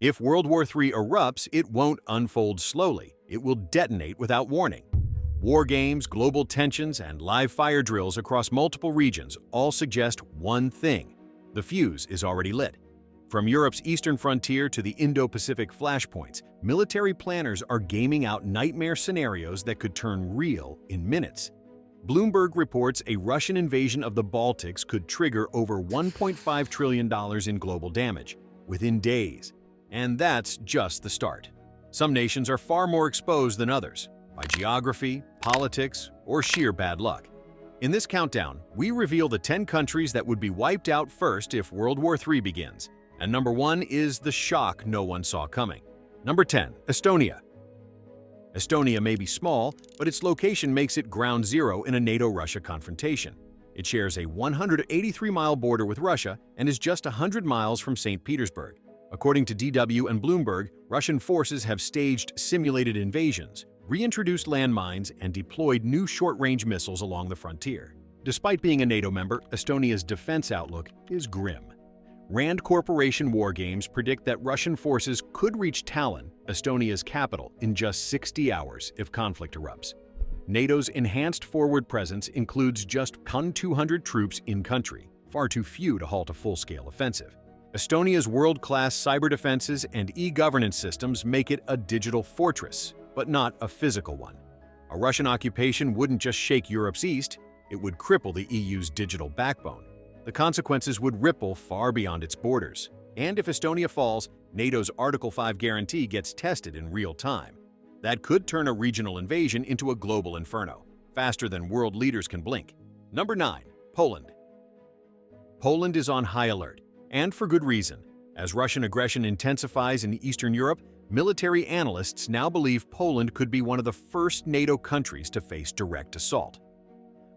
If World War III erupts, it won't unfold slowly. It will detonate without warning. War games, global tensions, and live fire drills across multiple regions all suggest one thing: the fuse is already lit. From Europe's eastern frontier to the Indo-Pacific flashpoints, military planners are gaming out nightmare scenarios that could turn real in minutes. Bloomberg reports a Russian invasion of the Baltics could trigger over $1.5 trillion in global damage within days. And that's just the start. Some nations are far more exposed than others, by geography, politics, or sheer bad luck. In this countdown, we reveal the 10 countries that would be wiped out first if World War III begins. And number 1 is the shock no one saw coming. Number 10, Estonia. Estonia may be small, but its location makes it ground zero in a NATO-Russia confrontation. It shares a 183-mile border with Russia and is just 100 miles from St. Petersburg. According to DW and Bloomberg, Russian forces have staged simulated invasions, reintroduced landmines, and deployed new short-range missiles along the frontier. Despite being a NATO member, Estonia's defense outlook is grim. Rand Corporation war games predict that Russian forces could reach Tallinn, Estonia's capital, in just 60 hours if conflict erupts. NATO's enhanced forward presence includes just 200 troops in-country, far too few to halt a full-scale offensive. Estonia's world-class cyber defenses and e-governance systems make it a digital fortress, but not a physical one. A Russian occupation wouldn't just shake Europe's east, it would cripple the EU's digital backbone. The consequences would ripple far beyond its borders. And if Estonia falls, NATO's Article 5 guarantee gets tested in real time. That could turn a regional invasion into a global inferno, faster than world leaders can blink. Number 9. Poland. Poland is on high alert, and for good reason. As Russian aggression intensifies in Eastern Europe, military analysts now believe Poland could be one of the first NATO countries to face direct assault.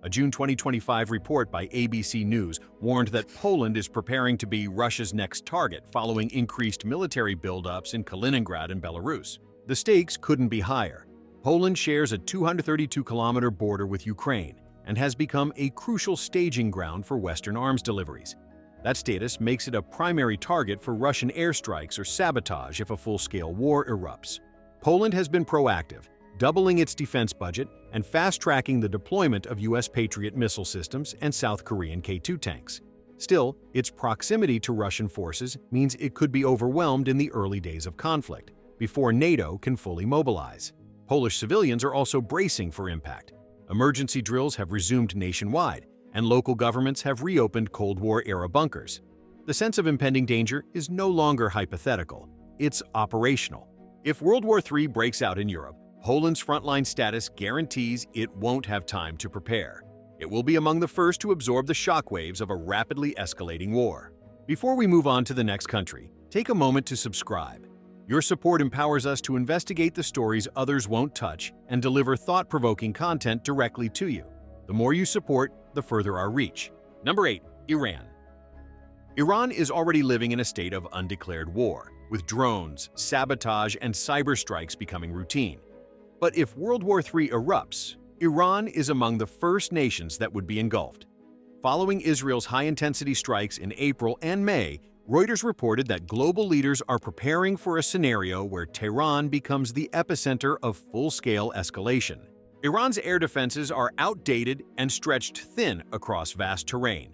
A June 2025 report by ABC News warned that Poland is preparing to be Russia's next target following increased military buildups in Kaliningrad and Belarus. The stakes couldn't be higher. Poland shares a 232-kilometer border with Ukraine and has become a crucial staging ground for Western arms deliveries. That status makes it a primary target for Russian airstrikes or sabotage if a full-scale war erupts. Poland has been proactive, doubling its defense budget and fast-tracking the deployment of U.S. Patriot missile systems and South Korean K-2 tanks. Still, its proximity to Russian forces means it could be overwhelmed in the early days of conflict, before NATO can fully mobilize. Polish civilians are also bracing for impact. Emergency drills have resumed nationwide, and local governments have reopened Cold War-era bunkers. The sense of impending danger is no longer hypothetical, it's operational. If World War III breaks out in Europe, Poland's frontline status guarantees it won't have time to prepare. It will be among the first to absorb the shockwaves of a rapidly escalating war. Before we move on to the next country, take a moment to subscribe. Your support empowers us to investigate the stories others won't touch and deliver thought-provoking content directly to you. The more you support, the further our reach. Number 8. Iran. Iran is already living in a state of undeclared war, with drones, sabotage, and cyber strikes becoming routine. But if World War III erupts, Iran is among the first nations that would be engulfed. Following Israel's high-intensity strikes in April and May, Reuters reported that global leaders are preparing for a scenario where Tehran becomes the epicenter of full-scale escalation. Iran's air defenses are outdated and stretched thin across vast terrain.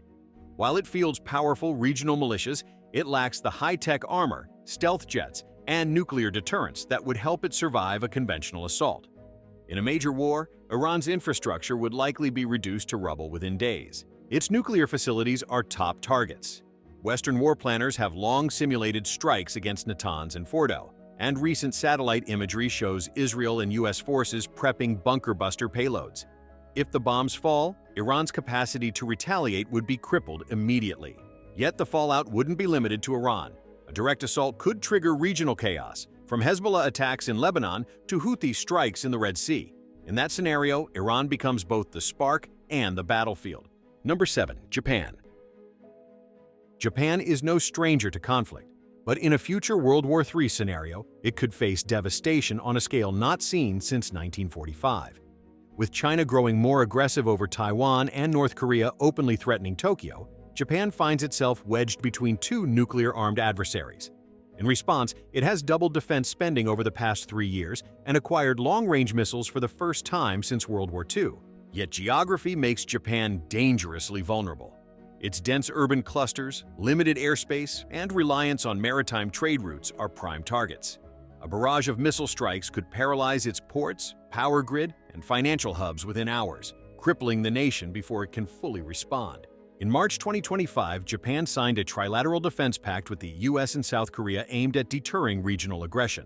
While it fields powerful regional militias, it lacks the high-tech armor, stealth jets, and nuclear deterrence that would help it survive a conventional assault. In a major war, Iran's infrastructure would likely be reduced to rubble within days. Its nuclear facilities are top targets. Western war planners have long simulated strikes against Natanz and Fordo, and recent satellite imagery shows Israel and U.S. forces prepping bunker-buster payloads. If the bombs fall, Iran's capacity to retaliate would be crippled immediately. Yet the fallout wouldn't be limited to Iran. A direct assault could trigger regional chaos, from Hezbollah attacks in Lebanon to Houthi strikes in the Red Sea. In that scenario, Iran becomes both the spark and the battlefield. Number 7. Japan. Japan is no stranger to conflict, but in a future World War III scenario, it could face devastation on a scale not seen since 1945. With China growing more aggressive over Taiwan and North Korea openly threatening Tokyo, Japan finds itself wedged between two nuclear-armed adversaries. In response, it has doubled defense spending over the past 3 years and acquired long-range missiles for the first time since World War II. Yet geography makes Japan dangerously vulnerable. Its dense urban clusters, limited airspace, and reliance on maritime trade routes are prime targets. A barrage of missile strikes could paralyze its ports, power grid, and financial hubs within hours, crippling the nation before it can fully respond. In March 2025, Japan signed a trilateral defense pact with the US and South Korea aimed at deterring regional aggression.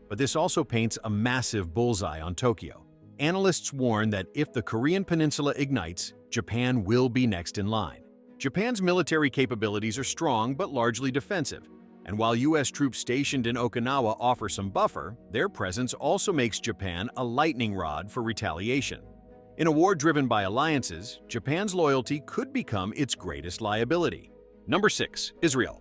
But this also paints a massive bullseye on Tokyo. Analysts warn that if the Korean peninsula ignites, Japan will be next in line. Japan's military capabilities are strong but largely defensive, and while US troops stationed in Okinawa offer some buffer, their presence also makes Japan a lightning rod for retaliation. In a war driven by alliances, Japan's loyalty could become its greatest liability. Number 6. Israel.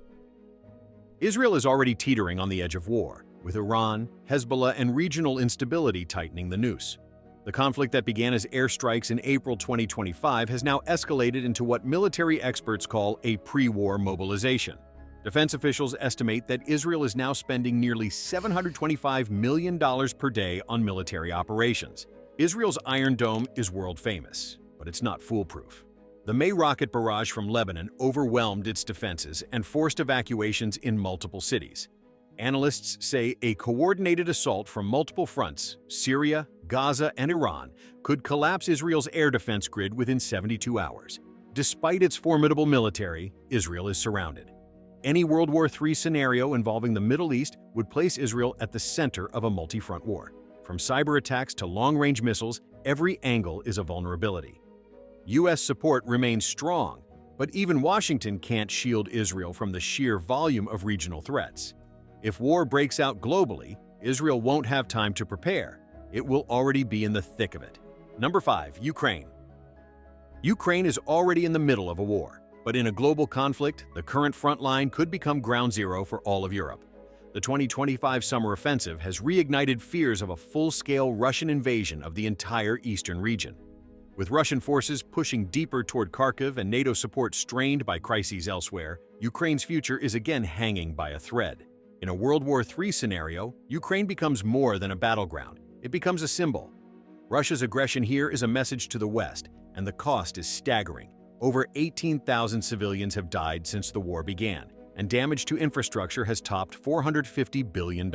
Israel is already teetering on the edge of war, with Iran, Hezbollah, and regional instability tightening the noose. The conflict that began as airstrikes in April 2025 has now escalated into what military experts call a pre-war mobilization. Defense officials estimate that Israel is now spending nearly $725 million per day on military operations. Israel's Iron Dome is world famous, but it's not foolproof. The May rocket barrage from Lebanon overwhelmed its defenses and forced evacuations in multiple cities. Analysts say a coordinated assault from multiple fronts, Syria, Gaza, and Iran, could collapse Israel's air defense grid within 72 hours. Despite its formidable military, Israel is surrounded. Any World War III scenario involving the Middle East would place Israel at the center of a multi-front war. From cyber attacks to long-range missiles, every angle is a vulnerability. US support remains strong, but even Washington can't shield Israel from the sheer volume of regional threats. If war breaks out globally, Israel won't have time to prepare. It will already be in the thick of it. Number 5. Ukraine. Ukraine is already in the middle of a war, but in a global conflict, the current front line could become ground zero for all of Europe. The 2025 summer offensive has reignited fears of a full-scale Russian invasion of the entire eastern region. With Russian forces pushing deeper toward Kharkiv and NATO support strained by crises elsewhere, Ukraine's future is again hanging by a thread. In a World War III scenario, Ukraine becomes more than a battleground. It becomes a symbol. Russia's aggression here is a message to the West, and the cost is staggering. Over 18,000 civilians have died since the war began, and damage to infrastructure has topped $450 billion.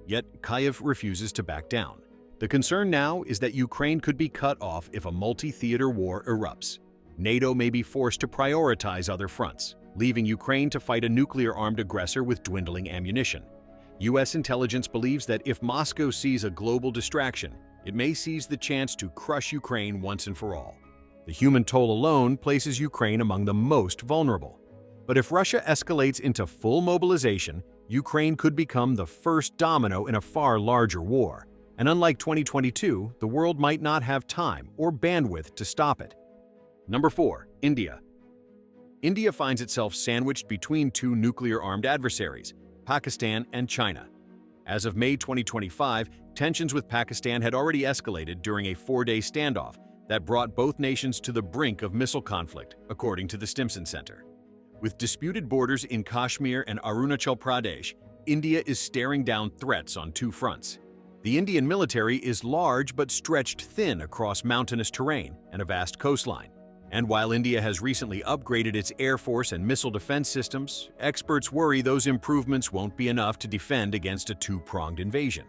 Yet, Kyiv refuses to back down. The concern now is that Ukraine could be cut off if a multi-theater war erupts. NATO may be forced to prioritize other fronts, leaving Ukraine to fight a nuclear-armed aggressor with dwindling ammunition. US intelligence believes that if Moscow sees a global distraction, it may seize the chance to crush Ukraine once and for all. The human toll alone places Ukraine among the most vulnerable. But if Russia escalates into full mobilization, Ukraine could become the first domino in a far larger war. And unlike 2022, the world might not have time or bandwidth to stop it. Number 4. India. India finds itself sandwiched between two nuclear-armed adversaries, Pakistan and China. As of May 2025, tensions with Pakistan had already escalated during a 4-day standoff that brought both nations to the brink of missile conflict, according to the Stimson Center. With disputed borders in Kashmir and Arunachal Pradesh, India is staring down threats on two fronts. The Indian military is large but stretched thin across mountainous terrain and a vast coastline. And while India has recently upgraded its air force and missile defense systems, experts worry those improvements won't be enough to defend against a two-pronged invasion.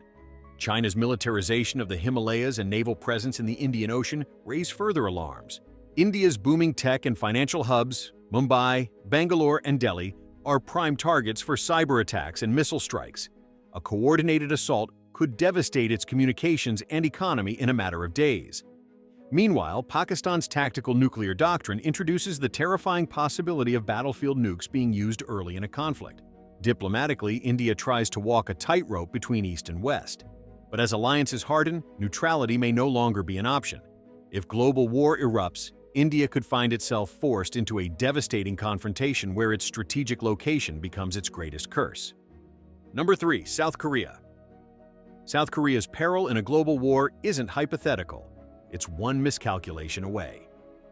China's militarization of the Himalayas and naval presence in the Indian Ocean raise further alarms. India's booming tech and financial hubs, Mumbai, Bangalore, and Delhi, are prime targets for cyber attacks and missile strikes. A coordinated assault could devastate its communications and economy in a matter of days. Meanwhile, Pakistan's tactical nuclear doctrine introduces the terrifying possibility of battlefield nukes being used early in a conflict. Diplomatically, India tries to walk a tightrope between East and West. But as alliances harden, neutrality may no longer be an option. If global war erupts, India could find itself forced into a devastating confrontation where its strategic location becomes its greatest curse. Number 3. South Korea. South Korea's peril in a global war isn't hypothetical. It's one miscalculation away.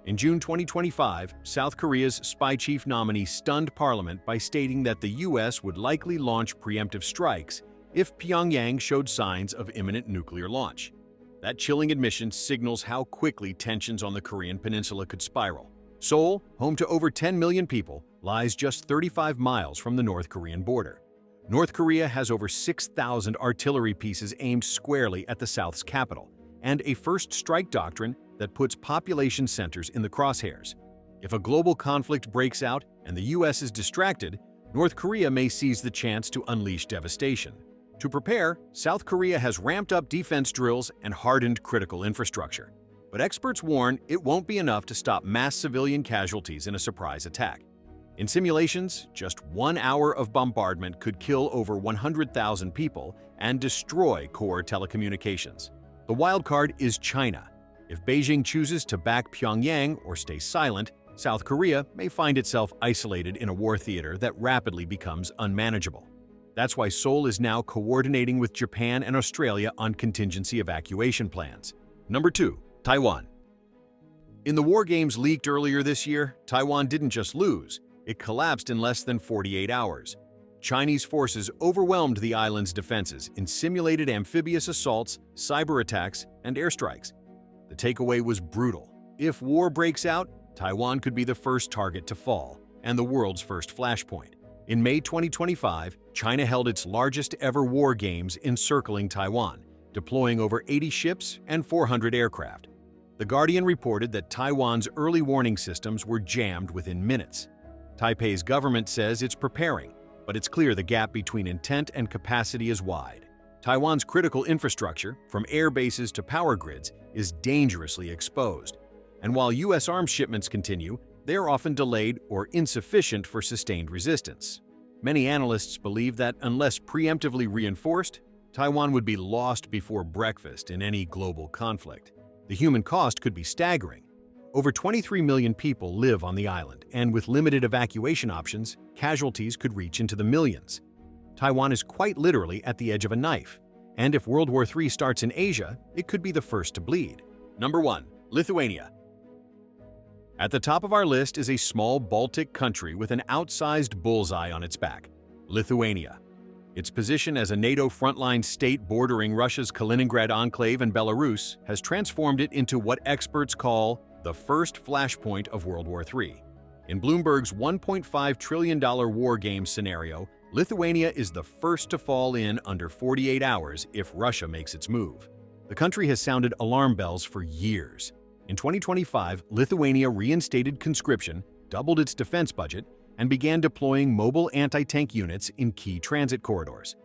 In June 2025, South Korea's spy chief nominee stunned Parliament by stating that the US would likely launch preemptive strikes if Pyongyang showed signs of imminent nuclear launch. That chilling admission signals how quickly tensions on the Korean peninsula could spiral. Seoul, home to over 10 million people, lies just 35 miles from the North Korean border. North Korea has over 6,000 artillery pieces aimed squarely at the South's capital, and a first strike doctrine that puts population centers in the crosshairs. If a global conflict breaks out and the US is distracted, North Korea may seize the chance to unleash devastation. To prepare, South Korea has ramped up defense drills and hardened critical infrastructure. But experts warn it won't be enough to stop mass civilian casualties in a surprise attack. In simulations, just 1 hour of bombardment could kill over 100,000 people and destroy core telecommunications. The wild card is China. If Beijing chooses to back Pyongyang or stay silent, South Korea may find itself isolated in a war theater that rapidly becomes unmanageable. That's why Seoul is now coordinating with Japan and Australia on contingency evacuation plans. Number 2. Taiwan. In the war games leaked earlier this year, Taiwan didn't just lose, it collapsed in less than 48 hours. Chinese forces overwhelmed the island's defenses in simulated amphibious assaults, cyber attacks, and airstrikes. The takeaway was brutal. If war breaks out, Taiwan could be the first target to fall, and the world's first flashpoint. In May 2025, China held its largest ever war games encircling Taiwan, deploying over 80 ships and 400 aircraft. The Guardian reported that Taiwan's early warning systems were jammed within minutes. Taipei's government says it's preparing, but it's clear the gap between intent and capacity is wide. Taiwan's critical infrastructure, from air bases to power grids, is dangerously exposed. And while US arms shipments continue, they are often delayed or insufficient for sustained resistance. Many analysts believe that unless preemptively reinforced, Taiwan would be lost before breakfast in any global conflict. The human cost could be staggering. Over 23 million people live on the island, and with limited evacuation options, casualties could reach into the millions. Taiwan is quite literally at the edge of a knife, and if World War III starts in Asia, it could be the first to bleed. Number 1. Lithuania. At the top of our list is a small Baltic country with an outsized bullseye on its back, Lithuania. Its position as a NATO frontline state bordering Russia's Kaliningrad enclave and Belarus has transformed it into what experts call the first flashpoint of World War III. In Bloomberg's $1.5 trillion war game scenario, Lithuania is the first to fall in under 48 hours if Russia makes its move. The country has sounded alarm bells for years. In 2025, Lithuania reinstated conscription, doubled its defense budget, and began deploying mobile anti-tank units in key transit corridors.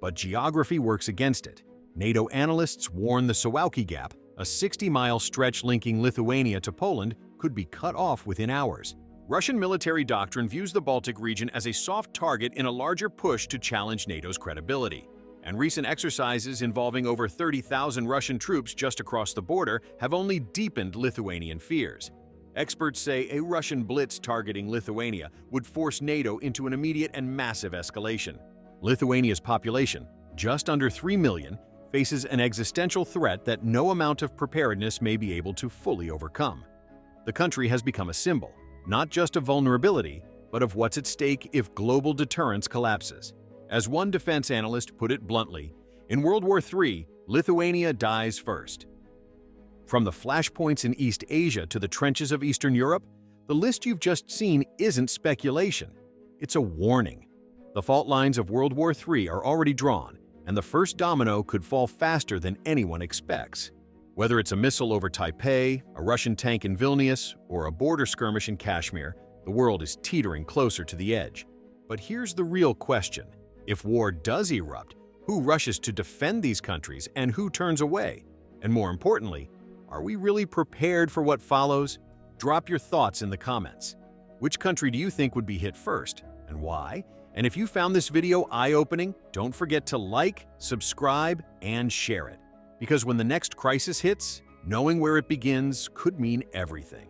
But geography works against it. NATO analysts warn the Suwałki Gap, a 60-mile stretch linking Lithuania to Poland, could be cut off within hours. Russian military doctrine views the Baltic region as a soft target in a larger push to challenge NATO's credibility. And recent exercises involving over 30,000 Russian troops just across the border have only deepened Lithuanian fears. Experts say a Russian blitz targeting Lithuania would force NATO into an immediate and massive escalation. Lithuania's population, just under 3 million, faces an existential threat that no amount of preparedness may be able to fully overcome. The country has become a symbol, not just of vulnerability, but of what's at stake if global deterrence collapses. As one defense analyst put it bluntly, in World War III, Lithuania dies first. From the flashpoints in East Asia to the trenches of Eastern Europe, the list you've just seen isn't speculation. It's a warning. The fault lines of World War III are already drawn, and the first domino could fall faster than anyone expects. Whether it's a missile over Taipei, a Russian tank in Vilnius, or a border skirmish in Kashmir, the world is teetering closer to the edge. But here's the real question. If war does erupt, who rushes to defend these countries and who turns away? And more importantly, are we really prepared for what follows? Drop your thoughts in the comments. Which country do you think would be hit first, and why? And if you found this video eye-opening, don't forget to like, subscribe, and share it. Because when the next crisis hits, knowing where it begins could mean everything.